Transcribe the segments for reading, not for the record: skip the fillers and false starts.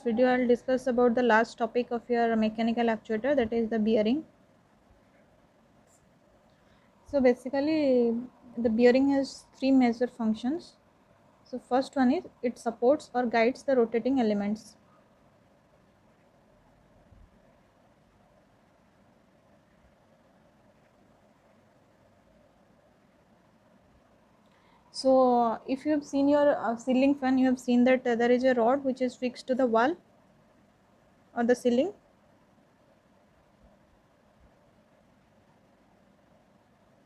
Video I'll discuss about the last topic of your mechanical actuator, that is the bearing. So basically the bearing has three major functions. So first one is it supports or guides the rotating elements. So if you have seen your ceiling fan, you have seen that there is a rod which is fixed to the wall or the ceiling,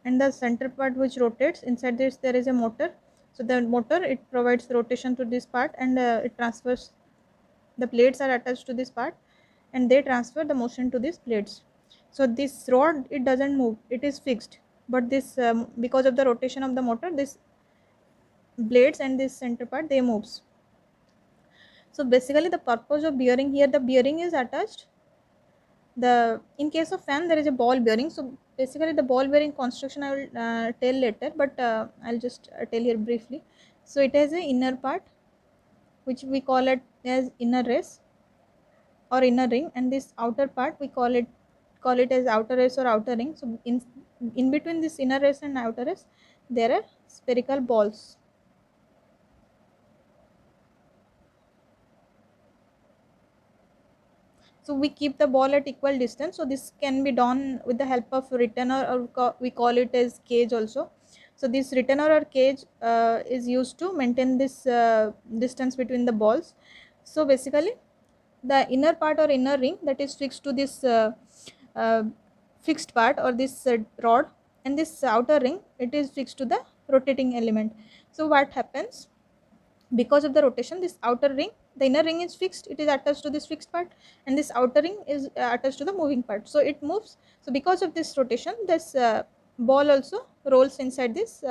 and the center part which rotates. Inside this there is a motor. So the motor, it provides rotation to this part, and it transfers, the plates are attached to this part and they transfer the motion to these plates. So this rod, it doesn't move, it is fixed, but this because of the rotation of the motor, this blades and this center part, they moves. So basically the purpose of bearing, here the bearing is attached. The in case of fan there is a ball bearing. So basically the ball bearing construction I will tell later, but I'll just tell here briefly. So it has a inner part which we call it as inner race or inner ring, and this outer part we call it as outer race or outer ring. So in between this inner race and outer race there are spherical balls. So we keep the ball at equal distance. So this can be done with the help of retainer, or we call it as cage also. So this retainer or cage is used to maintain this distance between the balls. So basically the inner part or inner ring, that is fixed to this uh, fixed part or this rod, and this outer ring, it is fixed to the rotating element. So what happens, because of the rotation, this outer ring, the inner ring is fixed, it is attached to this fixed part, and this outer ring is attached to the moving part, so it moves. So because of this rotation, this ball also rolls inside this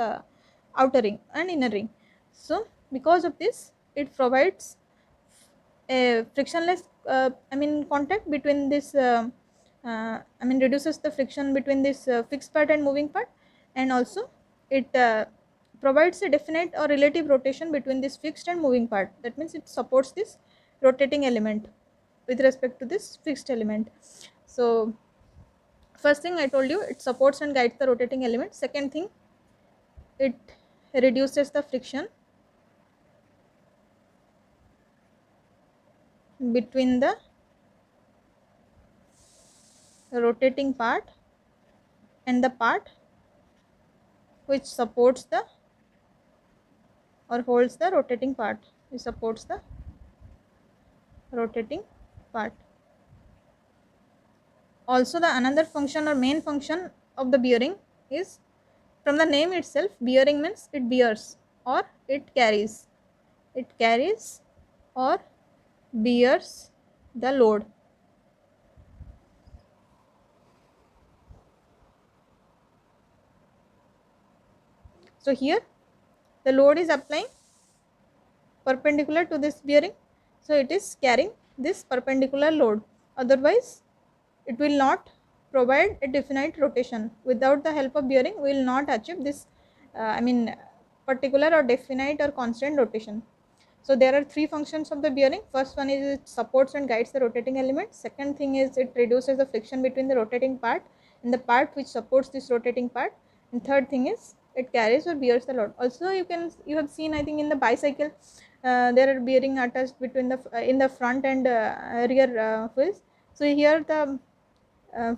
outer ring and inner ring. So because of this, it provides a frictionless contact between this reduces the friction between this fixed part and moving part, and also it provides a definite or relative rotation between this fixed and moving part. That means it supports this rotating element with respect to this fixed element. So first thing I told you, it supports and guides the rotating element. Second thing, it reduces the friction between the rotating part and the part which supports the or holds the rotating part. It supports the rotating part. Also the another function or main function of the bearing is, from the name itself, bearing means it bears or it carries. It carries or bears the load. So here the load is applying perpendicular to this bearing, so it is carrying this perpendicular load. Otherwise it will not provide a definite rotation. Without the help of bearing, we will not achieve this particular or definite or constant rotation. So there are three functions of the bearing. First one is it supports and guides the rotating element. Second thing is it reduces the friction between the rotating part and the part which supports this rotating part. And third thing is it carries or bears the load. Also you have seen, I think, in the bicycle there are bearing attached between the in the front and rear wheels. So here the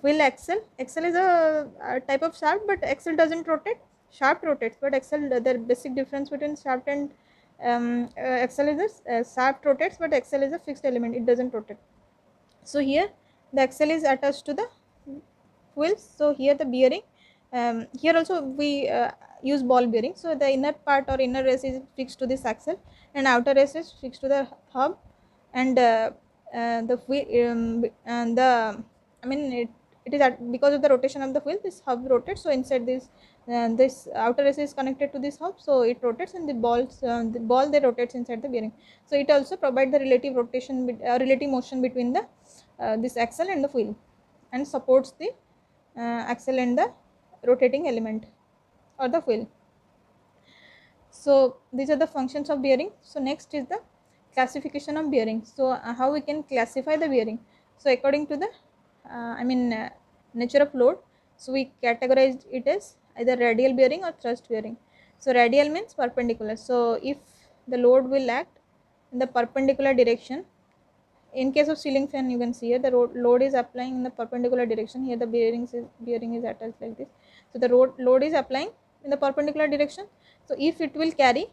wheel axle is a type of shaft, but axle doesn't rotate. Shaft rotates, but axle, the basic difference between shaft and axle is this, shaft rotates, but axle is a fixed element, it doesn't rotate. So here the axle is attached to the wheels. So here the bearing, here also we use ball bearing. So the inner part or inner race is fixed to this axle, and outer race is fixed to the hub, and the wheel and the it is because of the rotation of the wheel, this hub rotates. So inside this this outer race is connected to this hub, so it rotates, and the ball they rotates inside the bearing. So it also provides the relative rotation relative motion between the this axle and the wheel, and supports the axle and the rotating element or the wheel. So these are the functions of bearing. So next is the classification of bearing. So how we can classify the bearing? So according to the nature of load, so we categorize it as either radial bearing or thrust bearing. So radial means perpendicular. So if the load will act in the perpendicular direction, in case of ceiling fan, you can see here the load is applying in the perpendicular direction. Here the bearing is attached like this. So the load is applying in the perpendicular direction. So if it will carry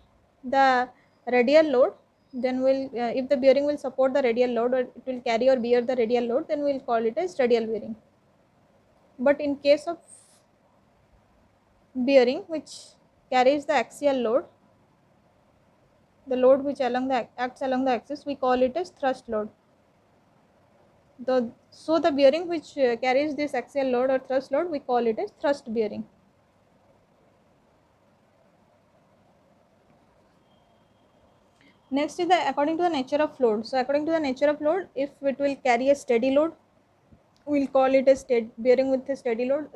the radial load, then will if the bearing will support the radial load, or it will carry or bear the radial load, then we will call it as radial bearing. But in case of bearing which carries the axial load, the load which acts along the axis, we call it as thrust load. So the bearing which carries this axial load or thrust load, we call it as thrust bearing. Next is the according to the nature of load. So according to the nature of load, if it will carry a steady load, we will call it a bearing with a steady load.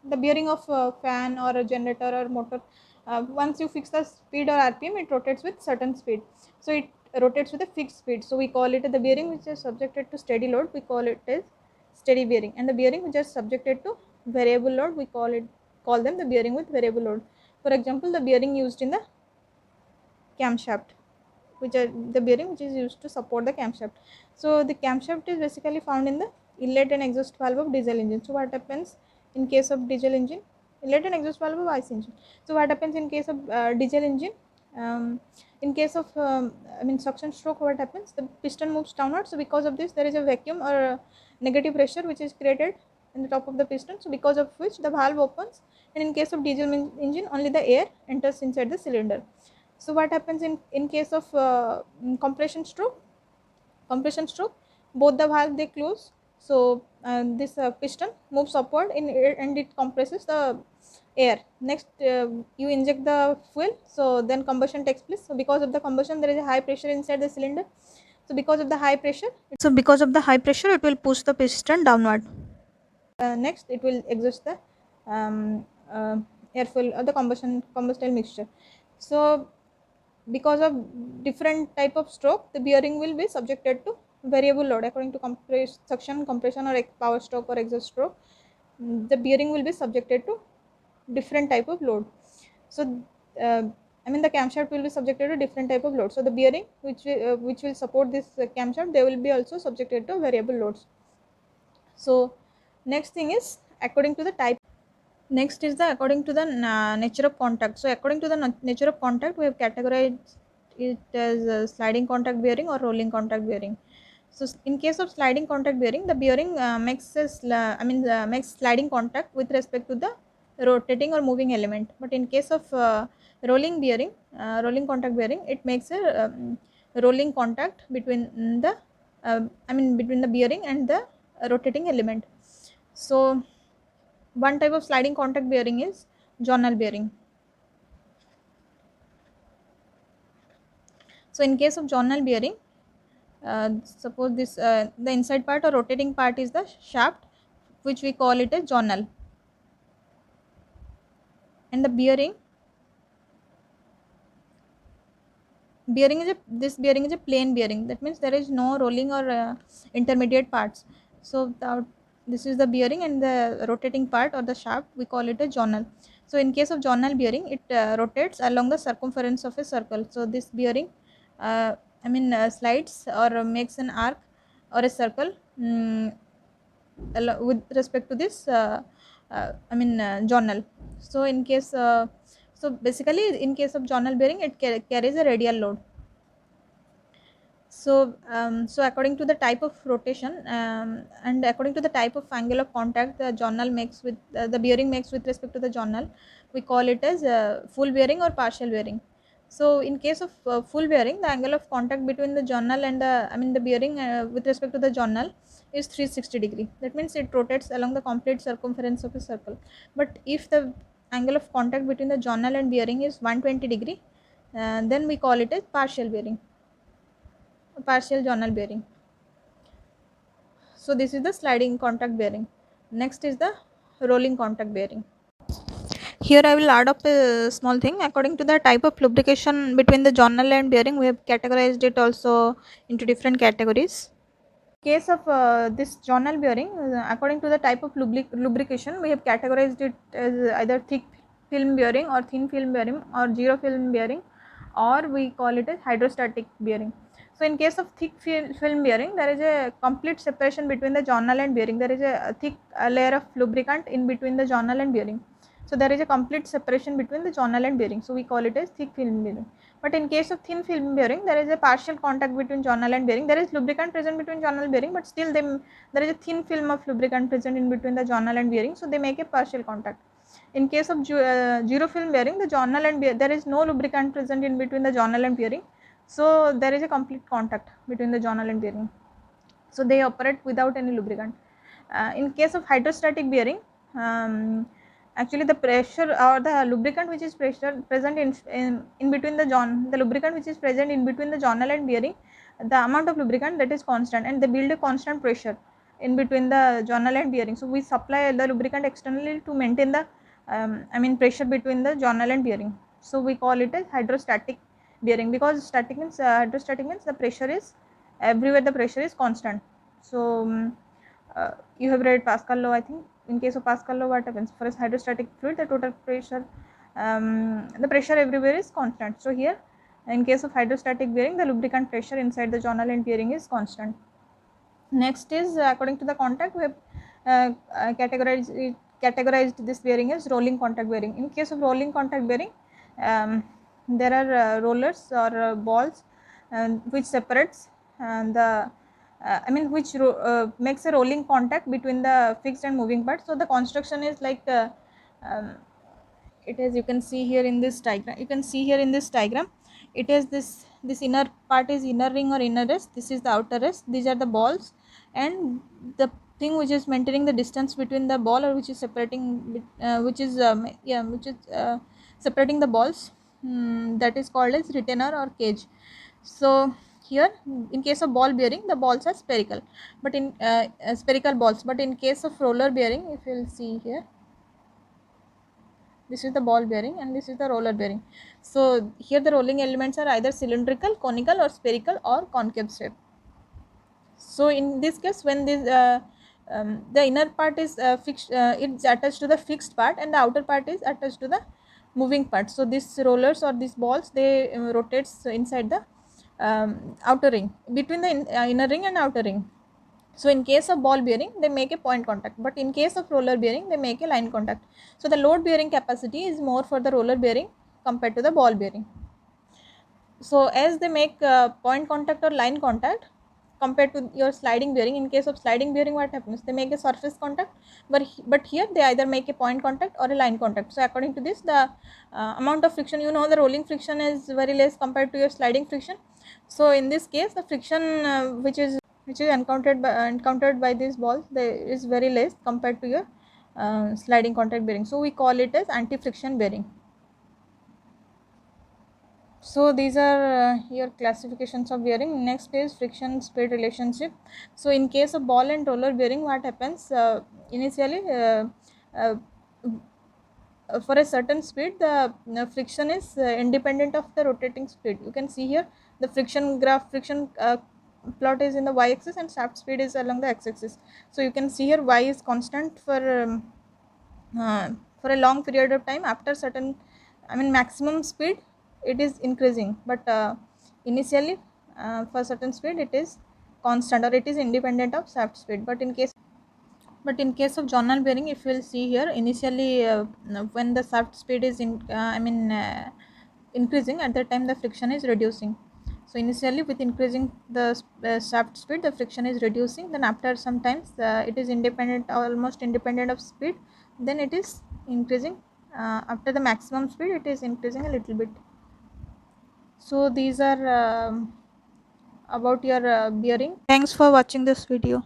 The bearing of a fan or a generator or motor, once you fix the speed or RPM, it rotates with certain speed. So it rotates with a fixed speed. So we call it the bearing which is subjected to steady load, we call it as steady bearing. And the bearing which is subjected to variable load, we call them the bearing with variable load. For example, the bearing used in the camshaft, which are the bearing which is used to support the camshaft. So the camshaft is basically found in the inlet and exhaust valve of diesel engine. So what happens in case of diesel engine? Inlet and exhaust valve of IC engine. So what happens in case of diesel engine? In case of suction stroke, what happens? The piston moves downward. So because of this, there is a vacuum or a negative pressure which is created in the top of the piston. So because of which the valve opens, and in case of diesel engine, only the air enters inside the cylinder. So what happens in case of compression stroke? Both the valve they close. So this piston moves upward in air and it compresses the air. Next you inject the fuel, so then combustion takes place. So because of the combustion, there is a high pressure inside the cylinder. So because of the high pressure, it will push the piston downward. Next it will exhaust the um, uh, air fuel or the combustible mixture. So because of different type of stroke, the bearing will be subjected to variable load according to suction, compression, or power stroke or exhaust stroke. The bearing will be subjected to different type of load. So the camshaft will be subjected to different type of load. So the bearing which will support this camshaft, they will be also subjected to variable loads. So next thing is according to the type. Next is the according to the nature of contact. So according to the nature of contact, we have categorized it as sliding contact bearing or rolling contact bearing. So in case of sliding contact bearing, the bearing makes sliding contact with respect to the rotating or moving element. But in case of rolling contact bearing, it makes a rolling contact between the between the bearing and the rotating element. So one type of sliding contact bearing is journal bearing. So in case of journal bearing, suppose this the inside part or rotating part is the shaft, which we call it a journal, and the this bearing is a plain bearing. That means there is no rolling or intermediate parts. So this is the bearing, and the rotating part or the shaft, we call it a journal. So in case of journal bearing, it rotates along the circumference of a circle. So this bearing slides or makes an arc or a circle with respect to this journal. So in case so basically in case of journal bearing, it carries a radial load. So according to the type of rotation and according to the type of angle of contact the journal makes with the bearing makes with respect to the journal, we call it as full bearing or partial bearing. So in case of full bearing, the angle of contact between the journal and the bearing with respect to the journal is 360 degree. That means it rotates along the complete circumference of a circle. But if the angle of contact between the journal and bearing is 120 degree, then we call it as partial bearing, partial journal bearing. So this is the sliding contact bearing. Next is the rolling contact bearing. Here I will add up a small thing. According to the type of lubrication between the journal and bearing, we have categorized it also into different categories. Case of this journal bearing, according to the type of lubrication, we have categorized it as either thick film bearing or thin film bearing or zero film bearing, or we call it as hydrostatic bearing. So in case of thick film bearing, there is a complete separation between the journal and bearing. There is a thick layer of lubricant in between the journal and bearing. So there is a complete separation between the journal and bearing. So we call it as thick film bearing. But in case of thin film bearing, there is a partial contact between journal and bearing. There is lubricant present between journal and bearing, but still there is a thin film of lubricant present in between the journal and bearing. So they make a partial contact. In case of zero film bearing, the journal and there is no lubricant present in between the journal and bearing. So there is a complete contact between the journal and bearing. So they operate without any lubricant. In case of hydrostatic bearing, actually the pressure or the lubricant which is present in between the lubricant which is present in between the journal and bearing, the amount of lubricant that is constant, and they build a constant pressure in between the journal and bearing. So we supply the lubricant externally to maintain the pressure between the journal and bearing. So we call it as hydrostatic bearing, because static means hydrostatic means the pressure is everywhere, the pressure is constant. So you have read Pascal law, I think. In case of Pascal law, what happens? For a hydrostatic fluid, the total pressure, the pressure everywhere is constant. So here, in case of hydrostatic bearing, the lubricant pressure inside the journal and bearing is constant. Next is according to the contact, we have categorized this bearing as rolling contact bearing. In case of rolling contact bearing, there are rollers or balls which separates the which makes a rolling contact between the fixed and moving part. So the construction is like it is, you can see here in this diagram, it is this inner part is inner ring or inner rest, this is the outer rest, these are the balls, and the thing which is maintaining the distance between the ball, or which is separating separating the balls, that is called as retainer or cage. So here, in case of ball bearing, the balls are spherical, but in spherical balls, but in case of roller bearing, if you will see here, this is the ball bearing and this is the roller bearing. So here the rolling elements are either cylindrical, conical, or spherical or concave shape. So in this case, when this the inner part is fixed, it's attached to the fixed part, and the outer part is attached to the moving part. So these rollers or these balls, they rotates inside the outer ring, between the inner ring and outer ring. So in case of ball bearing, they make a point contact, but in case of roller bearing, they make a line contact. So the load bearing capacity is more for the roller bearing compared to the ball bearing. So as they make point contact or line contact compared to your sliding bearing, in case of sliding bearing, what happens? They make a surface contact, but here they either make a point contact or a line contact. So according to this, the amount of friction, the rolling friction is very less compared to your sliding friction. So in this case, the friction which is encountered by these balls, there is very less compared to your sliding contact bearing. So we call it as anti-friction bearing. So these are your classifications of bearing. Next is friction speed relationship. So in case of ball and roller bearing, what happens? Initially, uh, for a certain speed, the friction is independent of the rotating speed. You can see here the friction plot is in the y-axis and shaft speed is along the x-axis. So you can see here y is constant for a long period of time. After certain, maximum speed, it is increasing, but initially for certain speed it is constant, or it is independent of shaft speed. But in case of journal bearing, if you will see here, initially when the shaft speed is increasing, at that time the friction is reducing. So initially, with increasing the shaft speed, the friction is reducing, then after some times it is almost independent of speed, then it is increasing. After the maximum speed, it is increasing a little bit. So these are about your bearing. Thanks for watching this video.